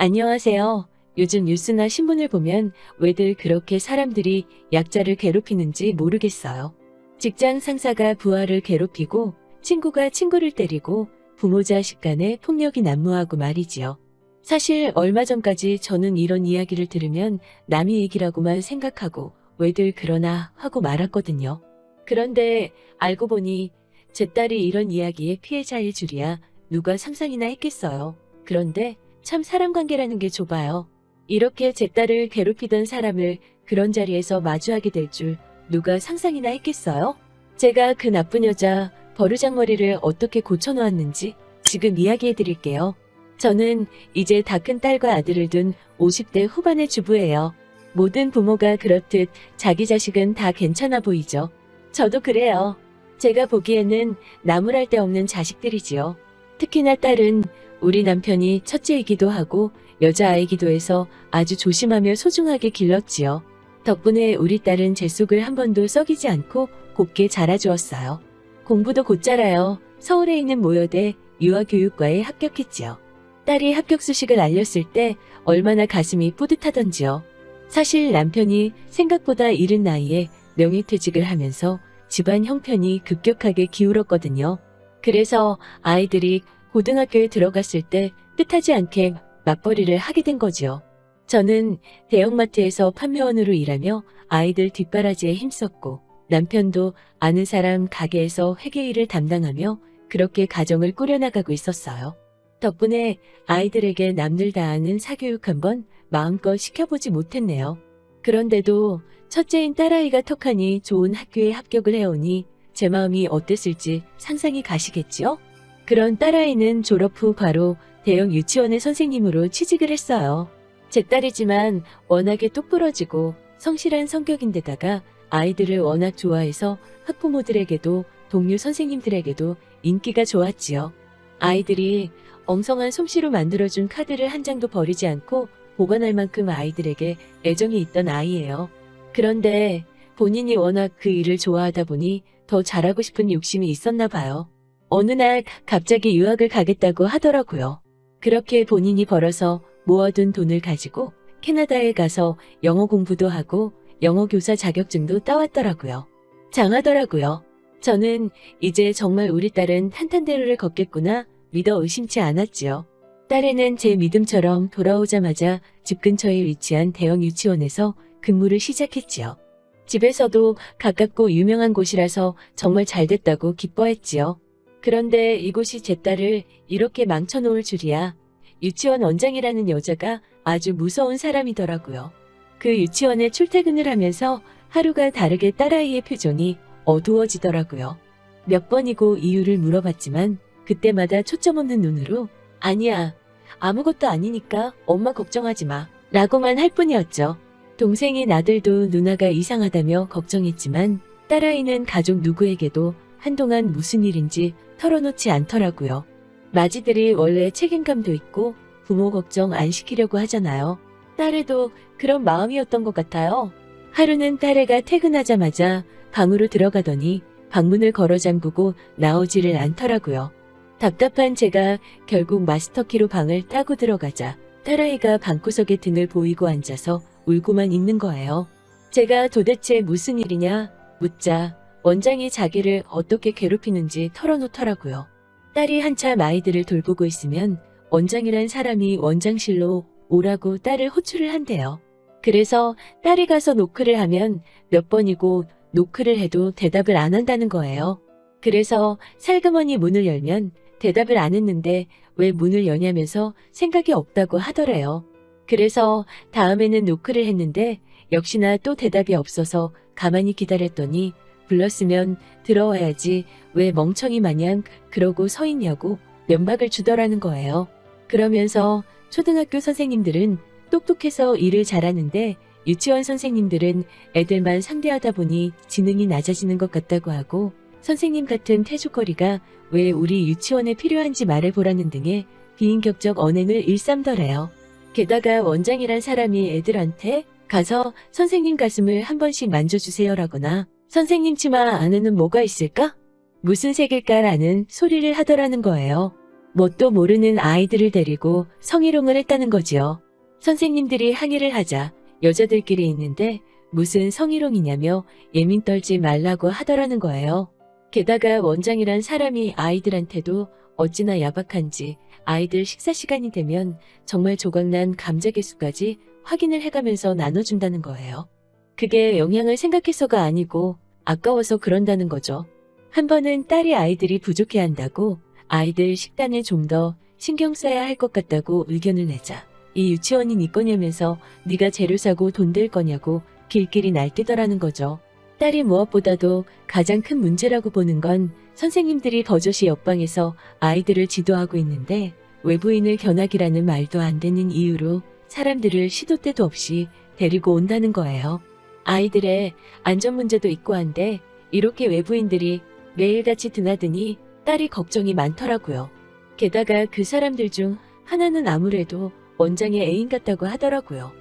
안녕하세요. 요즘 뉴스나 신문을 보면 왜들 그렇게 사람들이 약자를 괴롭히는지 모르겠어요. 직장 상사가 부하를 괴롭히고 친구가 친구를 때리고 부모 자식 간에 폭력이 난무하고 말이지요. 사실 얼마 전까지 저는 이런 이야기를 들으면 남의 얘기라고만 생각하고 왜들 그러나 하고 말았거든요. 그런데 알고 보니 제 딸이 이런 이야기의 피해자일 줄이야 누가 상상이나 했겠어요. 그런데 참 사람 관계라는 게 좁아요. 이렇게 제 딸을 괴롭히던 사람을 그런 자리에서 마주하게 될 줄 누가 상상이나 했겠어요? 제가 그 나쁜 여자 버르장머리를 어떻게 고쳐놓았는지 지금 이야기해 드릴게요. 저는 이제 다 큰 딸과 아들을 둔 50대 후반의 주부예요. 모든 부모가 그렇듯 자기 자식은 다 괜찮아 보이죠. 저도 그래요. 제가 보기에는 나무랄 데 없는 자식들이지요. 특히나 딸은 우리 남편이 첫째이기도 하고 여자아이기도 해서 아주 조심하며 소중하게 길렀지요. 덕분에 우리 딸은 제 속을 한 번도 썩이지 않고 곱게 자라주었어요. 공부도 곧잘해요. 서울에 있는 모여대 유아교육과에 합격했지요. 딸이 합격 소식을 알렸을 때 얼마나 가슴이 뿌듯하던지요. 사실 남편이 생각보다 이른 나이에 명예퇴직을 하면서 집안 형편이 급격하게 기울었거든요. 그래서 아이들이 고등학교에 들어갔을 때 뜻하지 않게 맞벌이를 하게 된 거지요. 저는 대형마트에서 판매원으로 일하며 아이들 뒷바라지에 힘썼고 남편도 아는 사람 가게에서 회계 일을 담당하며 그렇게 가정을 꾸려나가고 있었어요. 덕분에 아이들에게 남들 다 아는 사교육 한번 마음껏 시켜보지 못했네요. 그런데도 첫째인 딸아이가 턱하니 좋은 학교에 합격을 해오니 제 마음이 어땠을지 상상이 가시겠지요? 그런 딸아이는 졸업 후 바로 대형 유치원의 선생님으로 취직을 했어요. 제 딸이지만 워낙에 똑부러지고 성실한 성격인데다가 아이들을 워낙 좋아해서 학부모들에게도 동료 선생님들에게도 인기가 좋았지요. 아이들이 엉성한 솜씨로 만들어준 카드를 한 장도 버리지 않고 보관할 만큼 아이들에게 애정이 있던 아이예요. 그런데 본인이 워낙 그 일을 좋아하다 보니 더 잘하고 싶은 욕심이 있었나 봐요. 어느 날 갑자기 유학을 가겠다고 하더라고요. 그렇게 본인이 벌어서 모아둔 돈을 가지고 캐나다에 가서 영어 공부도 하고 영어 교사 자격증도 따왔더라고요. 장하더라고요. 저는 이제 정말 우리 딸은 탄탄대로를 걷겠구나 믿어 의심치 않았지요. 딸애는 제 믿음처럼 돌아오자마자 집 근처에 위치한 대형 유치원에서 근무를 시작했지요. 집에서도 가깝고 유명한 곳이라서 정말 잘 됐다고 기뻐했지요. 그런데 이곳이 제 딸을 이렇게 망쳐놓을 줄이야. 유치원 원장이라는 여자가 아주 무서운 사람이더라고요. 그 유치원에 출퇴근을 하면서 하루가 다르게 딸아이의 표정이 어두워지더라고요. 몇 번이고 이유를 물어봤지만 그때마다 초점 없는 눈으로 아니야, 아무것도 아니니까 엄마 걱정하지 마 라고만 할 뿐이었죠. 동생인 아들도 누나가 이상하다며 걱정했지만 딸아이는 가족 누구에게도 한동안 무슨 일인지 털어놓지 않더라고요. 마지들이 원래 책임감도 있고 부모 걱정 안 시키려고 하잖아요. 딸애도 그런 마음이었던 것 같아요. 하루는 딸애가 퇴근하자마자 방으로 들어가더니 방문을 걸어 잠그고 나오지를 않더라고요. 답답한 제가 결국 마스터키로 방을 따고 들어가자 딸아이가 방구석에 등을 보이고 앉아서 울고만 있는 거예요. 제가 도대체 무슨 일이냐 묻자 원장이 자기를 어떻게 괴롭히는지 털어놓더라고요. 딸이 한참 아이들을 돌보고 있으면 원장이란 사람이 원장실로 오라고 딸을 호출을 한대요. 그래서 딸이 가서 노크를 하면 몇 번이고 노크를 해도 대답을 안 한다는 거예요. 그래서 살그머니 문을 열면 대답을 안 했는데 왜 문을 여냐면서 생각이 없다고 하더래요. 그래서 다음에는 노크를 했는데 역시나 또 대답이 없어서 가만히 기다렸더니 불렀으면 들어와야지 왜 멍청이 마냥 그러고 서 있냐고 면박을 주더라는 거예요. 그러면서 초등학교 선생님들은 똑똑해서 일을 잘하는데 유치원 선생님들은 애들만 상대하다 보니 지능이 낮아지는 것 같다고 하고 선생님 같은 태조거리가 왜 우리 유치원에 필요한지 말해보라는 등의 비인격적 언행을 일삼더래요. 게다가 원장이란 사람이 애들한테 가서 선생님 가슴을 한 번씩 만져주세요라거나 선생님 치마 안에는 뭐가 있을까? 무슨 색일까라는 소리를 하더라는 거예요. 뭣도 모르는 아이들을 데리고 성희롱을 했다는 거지요. 선생님들이 항의를 하자 여자들끼리 있는데 무슨 성희롱이냐며 예민 떨지 말라고 하더라는 거예요. 게다가 원장이란 사람이 아이들한테도 어찌나 야박한지 아이들 식사 시간이 되면 정말 조각난 감자개수까지 확인을 해가면서 나눠준다는 거예요. 그게 영양을 생각해서가 아니고 아까워서 그런다는 거죠. 한 번은 딸이 아이들이 부족해한다고 아이들 식단에 좀 더 신경 써야 할 것 같다고 의견을 내자 이 유치원이 네 거냐면서 네가 재료 사고 돈 될 거냐고 길길이 날뛰더라는 거죠. 딸이 무엇보다도 가장 큰 문제라고 보는 건 선생님들이 버젓이 옆방에서 아이들을 지도하고 있는데 외부인을 견학이라는 말도 안 되는 이유로 사람들을 시도 때도 없이 데리고 온다는 거예요. 아이들의 안전 문제도 있고 한데 이렇게 외부인들이 매일같이 드나드니 딸이 걱정이 많더라고요. 게다가 그 사람들 중 하나는 아무래도 원장의 애인 같다고 하더라고요.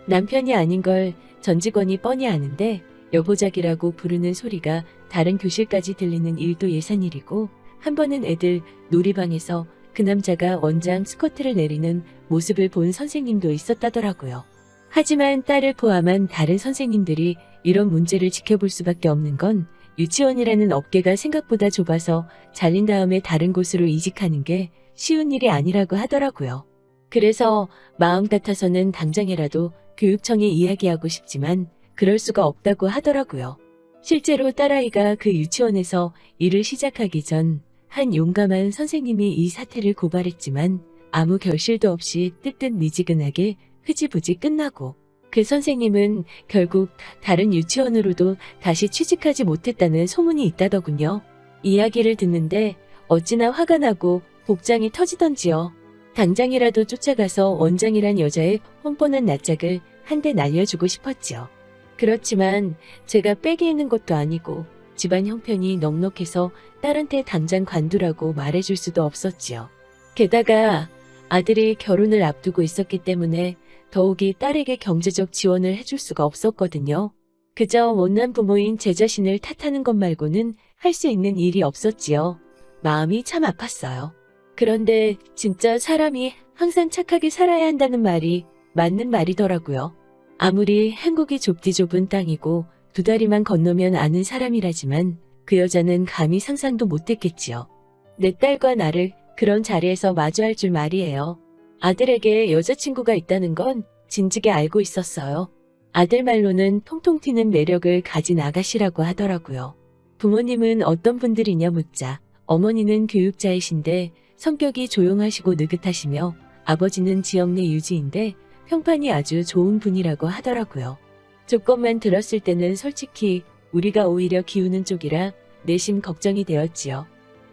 남편이 아닌 걸 전 직원이 뻔히 아는데 여보자기라고 부르는 소리가 다른 교실까지 들리는 일도 예산일이고 한 번은 애들 놀이방에서 그 남자가 원장 스커트를 내리는 모습을 본 선생님도 있었다더라고요. 하지만 딸을 포함한 다른 선생님들이 이런 문제를 지켜볼 수밖에 없는 건 유치원이라는 업계가 생각보다 좁아서 잘린 다음에 다른 곳으로 이직하는 게 쉬운 일이 아니라고 하더라고요. 그래서 마음 같아서는 당장이라도 교육청에 이야기하고 싶지만 그럴 수가 없다고 하더라고요. 실제로 딸아이가 그 유치원에서 일을 시작하기 전 한 용감한 선생님이 이 사태를 고발했지만 아무 결실도 없이 뜨뜻미지근하게 흐지부지 끝나고 그 선생님은 결국 다른 유치원으로도 다시 취직하지 못했다는 소문이 있다더군요. 이야기를 듣는데 어찌나 화가 나고 복장이 터지던지요. 당장이라도 쫓아가서 원장이란 여자의 뻔뻔한 낯짝을 한 대 날려주고 싶었지요. 그렇지만 제가 빼기 있는 것도 아니고 집안 형편이 넉넉해서 딸한테 당장 관두라고 말해줄 수도 없었지요. 게다가 아들이 결혼을 앞두고 있었기 때문에 더욱이 딸에게 경제적 지원을 해줄 수가 없었거든요. 그저 못난 부모인 제 자신을 탓하는 것 말고는 할 수 있는 일이 없었지요. 마음이 참 아팠어요. 그런데 진짜 사람이 항상 착하게 살아야 한다는 말이 맞는 말이더라고요. 아무리 한국이 좁디 좁은 땅이고 두 다리만 건너면 아는 사람이라지만 그 여자는 감히 상상도 못했겠지요. 내 딸과 나를 그런 자리에서 마주할 줄 말이에요. 아들에게 여자친구가 있다는 건 진즉에 알고 있었어요. 아들 말로는 통통 튀는 매력을 가진 아가씨라고 하더라고요. 부모님은 어떤 분들이냐 묻자 어머니는 교육자이신데 성격이 조용하시고 느긋하시며 아버지는 지역 내 유지인데 평판이 아주 좋은 분이라고 하더라고요. 조건만 들었을 때는 솔직히 우리가 오히려 기우는 쪽이라 내심 걱정이 되었지요.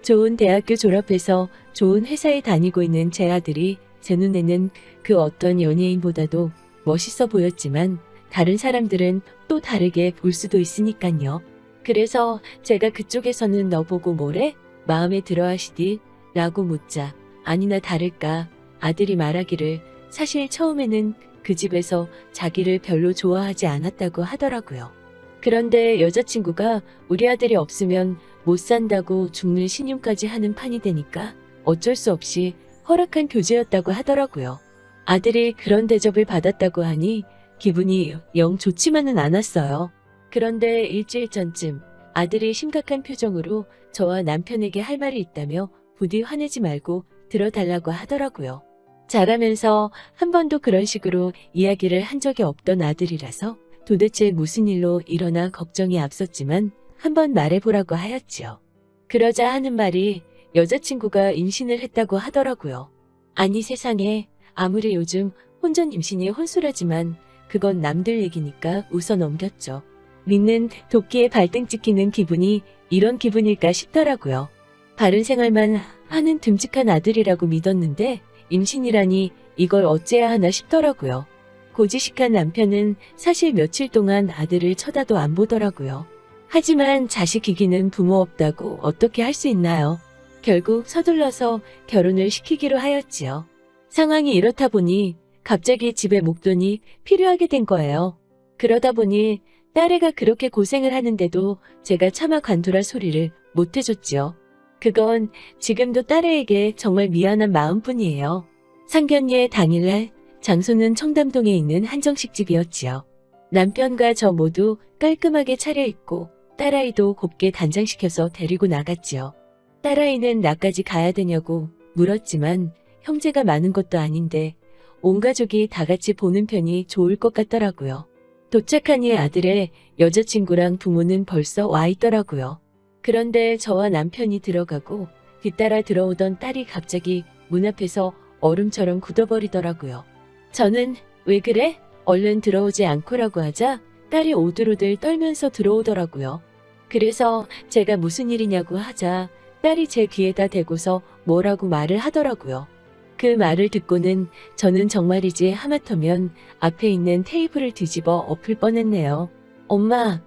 좋은 대학교 졸업해서 좋은 회사에 다니고 있는 제 아들이 제 눈에는 그 어떤 연예인보다도 멋있어 보였지만 다른 사람들은 또 다르게 볼 수도 있으니까요. 그래서 제가 그쪽에서는 너 보고 뭐래? 마음에 들어 하시디? 라고 묻자 아니나 다를까 아들이 말하기를 사실 처음에는 그 집에서 자기를 별로 좋아하지 않았다고 하더라고요. 그런데 여자친구가 우리 아들이 없으면 못 산다고 죽는 신용까지 하는 판이 되니까 어쩔 수 없이 허락한 교제였다고 하더라고요. 아들이 그런 대접을 받았다고 하니 기분이 영 좋지만은 않았어요. 그런데 일주일 전쯤 아들이 심각한 표정으로 저와 남편에게 할 말이 있다며 부디 화내지 말고 들어달라고 하더라고요. 자라면서 한 번도 그런 식으로 이야기를 한 적이 없던 아들이라서 도대체 무슨 일로 일어나 걱정이 앞섰지만 한번 말해보라고 하였지요. 그러자 하는 말이 여자친구가 임신을 했다고 하더라고요. 아니 세상에 아무리 요즘 혼전 임신이 혼술하지만 그건 남들 얘기니까 웃어 넘겼죠. 믿는 도끼에 발등 찍히는 기분이 이런 기분일까 싶더라고요. 바른 생활만 하는 듬직한 아들이라고 믿었는데 임신이라니 이걸 어째야 하나 싶더라고요. 고지식한 남편은 사실 며칠 동안 아들을 쳐다도 안 보더라고요. 하지만 자식 이기는 부모 없다고 어떻게 할 수 있나요? 결국 서둘러서 결혼을 시키기로 하였지요. 상황이 이렇다 보니 갑자기 집에 목돈이 필요하게 된 거예요. 그러다 보니 딸애가 그렇게 고생을 하는데도 제가 차마 관두라 소리를 못 해줬지요. 그건 지금도 딸에게 정말 미안한 마음뿐이에요. 상견례 당일날 장소는 청담동에 있는 한정식 집이었지요. 남편과 저 모두 깔끔하게 차려입고 딸아이도 곱게 단장시켜서 데리고 나갔지요. 딸아이는 나까지 가야 되냐고 물었지만 형제가 많은 것도 아닌데 온 가족이 다 같이 보는 편이 좋을 것 같더라고요. 도착하니 아들의 여자친구랑 부모는 벌써 와 있더라고요. 그런데 저와 남편이 들어가고 뒤따라 들어오던 딸이 갑자기 문 앞에서 얼음처럼 굳어버리더라고요. 저는 왜 그래? 얼른 들어오지 않고라고 하자 딸이 오들오들 떨면서 들어오더라고요. 그래서 제가 무슨 일이냐고 하자 딸이 제 귀에다 대고서 뭐라고 말을 하더라고요. 그 말을 듣고는 저는 정말이지 하마터면 앞에 있는 테이블을 뒤집어 엎을 뻔했네요. 엄마,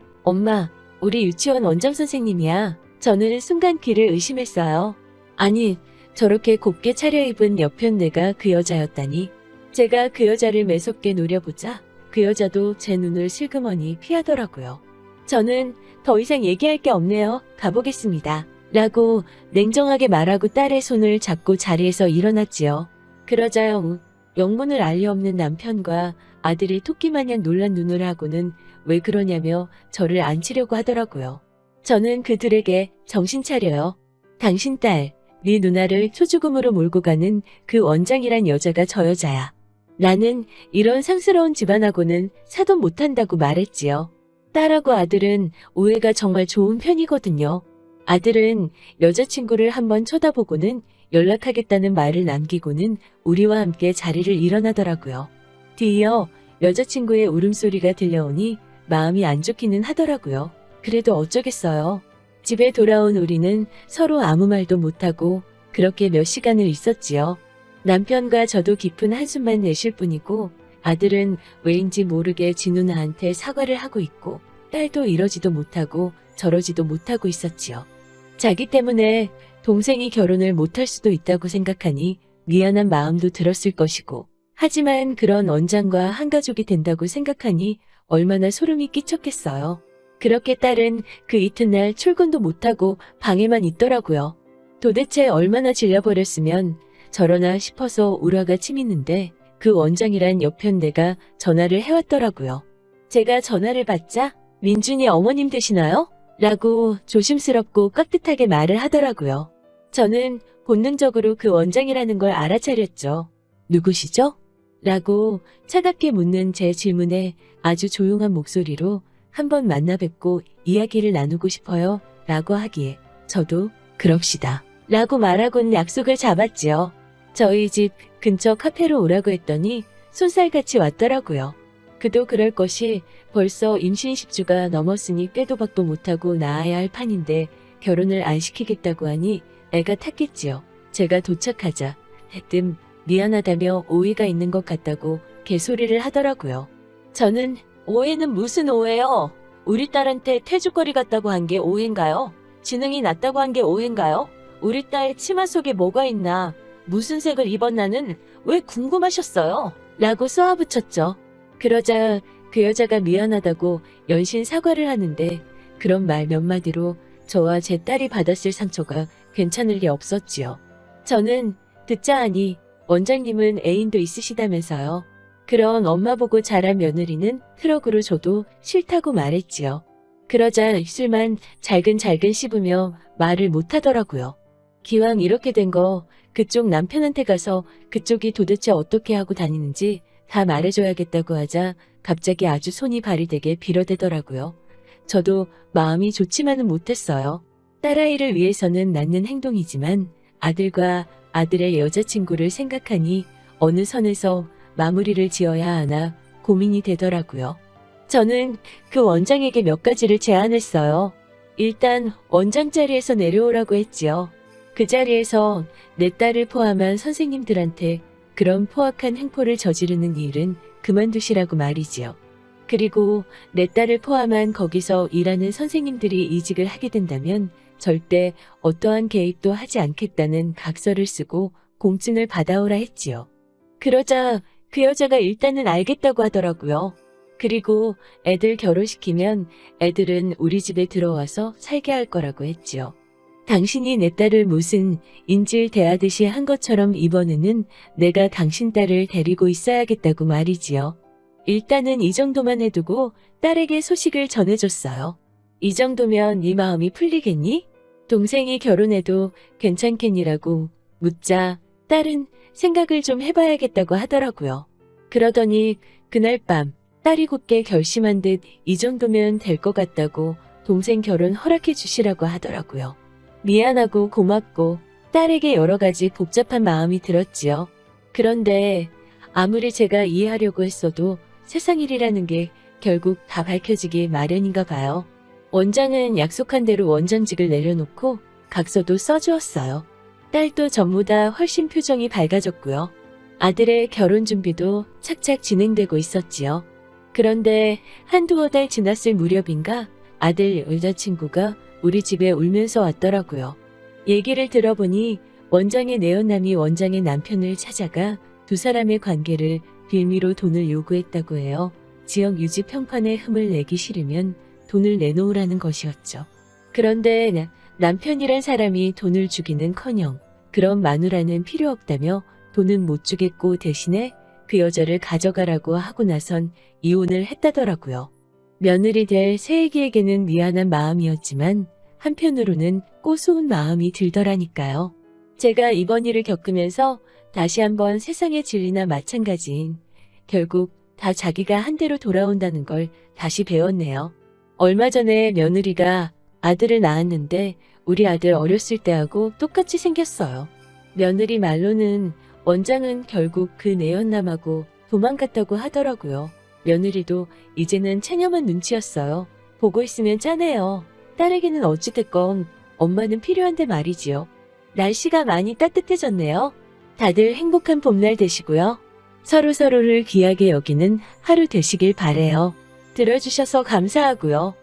우리 유치원 원장 선생님이야. 저는 순간 귀를 의심했어요. 아니, 저렇게 곱게 차려입은 여편네가 그 여자였다니. 제가 그 여자를 매섭게 노려보자 그 여자도 제 눈을 슬그머니 피하더라고요. 저는 더 이상 얘기할 게 없네요. 가보겠습니다. 라고 냉정하게 말하고 딸의 손을 잡고 자리에서 일어났지요. 그러자 영문을 알리 없는 남편과 아들이 토끼마냥 놀란 눈을 하고는 왜 그러냐며 저를 앉히려고 하더라고요. 저는 그들에게 정신 차려요. 당신 딸, 네 누나를 초죽음으로 몰고 가는 그 원장이란 여자가 저 여자야. 나는 이런 상스러운 집안하고는 사돈 못한다고 말했지요. 딸하고 아들은 오해가 정말 좋은 편이거든요. 아들은 여자친구를 한번 쳐다보고는 연락하겠다는 말을 남기고는 우리와 함께 자리를 일어나더라고요. 뒤이어 여자친구의 울음소리가 들려오니 마음이 안 좋기는 하더라고요. 그래도 어쩌겠어요. 집에 돌아온 우리는 서로 아무 말도 못하고 그렇게 몇 시간을 있었지요. 남편과 저도 깊은 한숨만 내쉴 뿐이고 아들은 왜인지 모르게 지 누나한테 사과를 하고 있고 딸도 이러지도 못하고 저러지도 못하고 있었지요. 자기 때문에 동생이 결혼을 못할 수도 있다고 생각하니 미안한 마음도 들었을 것이고 하지만 그런 원장과 한 가족이 된다고 생각하니 얼마나 소름이 끼쳤겠어요. 그렇게 딸은 그 이튿날 출근도 못하고 방에만 있더라고요. 도대체 얼마나 질려버렸으면 저러나 싶어서 울화가 치미는데 그 원장이란 여편네가 전화를 해왔더라고요. 제가 전화를 받자 민준이 어머님 되시나요? 라고 조심스럽고 깍듯하게 말을 하더라고요. 저는 본능적으로 그 원장이라는 걸 알아차렸죠. 누구시죠? 라고 차갑게 묻는 제 질문에 아주 조용한 목소리로 한번 만나 뵙고 이야기를 나누고 싶어요 라고 하기에 저도 그럽시다 라고 말하곤 약속을 잡았지요. 저희 집 근처 카페로 오라고 했더니 손살같이 왔더라고요. 그도 그럴 것이 벌써 임신 10주가 넘었으니 꾀도 박도 못하고 낳아야 할 판인데 결혼을 안 시키겠다고 하니 애가 탔겠지요. 제가 도착하자 대뜸 미안하다며 오해가 있는 것 같다고 개소리를 하더라고요. 저는 오해는 무슨 오해요? 우리 딸한테 태주거리 같다고 한 게 오해인가요? 지능이 낮다고 한 게 오해인가요? 우리 딸 치마 속에 뭐가 있나? 무슨 색을 입었나는 왜 궁금하셨어요? 라고 쏘아붙였죠. 그러자 그 여자가 미안하다고 연신 사과를 하는데 그런 말 몇 마디로 저와 제 딸이 받았을 상처가 괜찮을 리 없었지요. 저는 듣자 하니 원장님은 애인도 있으시다면서요. 그런 엄마 보고 자란 며느리는 트럭으로 줘도 싫다고 말했지요. 그러자 입술만 잘근잘근 씹으며 말을 못하더라고요. 기왕 이렇게 된 거 그쪽 남편한테 가서 그쪽이 도대체 어떻게 하고 다니는지 다 말해줘야겠다고 하자 갑자기 아주 손이 발이되게 빌어대더라고요. 저도 마음이 좋지만은 못했어요. 딸아이를 위해서는 낳는 행동이지만 아들과 아들의 여자친구를 생각하니 어느 선에서 마무리를 지어야 하나 고민이 되더라고요. 저는 그 원장에게 몇 가지를 제안했어요. 일단 원장 자리에서 내려오라고 했지요. 그 자리에서 내 딸을 포함한 선생님들한테 그런 포악한 행포를 저지르는 일은 그만두시라고 말이지요. 그리고 내 딸을 포함한 거기서 일하는 선생님들이 이직을 하게 된다면 절대 어떠한 개입도 하지 않겠다는 각서를 쓰고 공증을 받아오라 했지요. 그러자 그 여자가 일단은 알겠다고 하더라고요. 그리고 애들 결혼시키면 애들은 우리 집에 들어와서 살게 할 거라고 했지요. 당신이 내 딸을 무슨 인질 대하듯이 한 것처럼 이번에는 내가 당신 딸을 데리고 있어야겠다고 말이지요. 일단은 이 정도만 해두고 딸에게 소식을 전해줬어요. 이 정도면 네 마음이 풀리겠니? 동생이 결혼해도 괜찮겠니라고 묻자 딸은 생각을 좀 해봐야겠다고 하더라고요. 그러더니 그날 밤 딸이 굳게 결심한 듯 이 정도면 될 것 같다고 동생 결혼 허락해 주시라고 하더라고요. 미안하고 고맙고 딸에게 여러 가지 복잡한 마음이 들었지요. 그런데 아무리 제가 이해하려고 했어도 세상 일이라는 게 결국 다 밝혀지기 마련인가 봐요. 원장은 약속한 대로 원장직을 내려놓고 각서도 써주었어요. 딸도 전보다 훨씬 표정이 밝아졌고요. 아들의 결혼 준비도 착착 진행되고 있었지요. 그런데 한두어 달 지났을 무렵인가 아들 여자친구가 우리 집에 울면서 왔더라고요. 얘기를 들어보니 원장의 내연남이 원장의 남편을 찾아가 두 사람의 관계를 빌미로 돈을 요구했다고 해요. 지역 유지 평판에 흠을 내기 싫으면 돈을 내놓으라는 것이었죠. 그런데 남편이란 사람이 돈을 주기는커녕 그런 마누라는 필요 없다며 돈은 못 주겠고 대신에 그 여자를 가져가라고 하고 나선 이혼을 했다더라고요. 며느리 될 새애기에게는 미안한 마음이었지만 한편으로는 꼬소운 마음이 들더라니까요. 제가 이번 일을 겪으면서 다시 한번 세상의 진리나 마찬가지인 결국 다 자기가 한 대로 돌아온다는 걸 다시 배웠네요. 얼마 전에 며느리가 아들을 낳았는데 우리 아들 어렸을 때하고 똑같이 생겼어요. 며느리 말로는 원장은 결국 그 내연남하고 도망갔다고 하더라고요. 며느리도 이제는 체념한 눈치였어요. 보고 있으면 짠해요. 딸에게는 어찌됐건 엄마는 필요한데 말이지요. 날씨가 많이 따뜻해졌네요. 다들 행복한 봄날 되시고요. 서로서로를 귀하게 여기는 하루 되시길 바래요. 들어주셔서 감사하고요.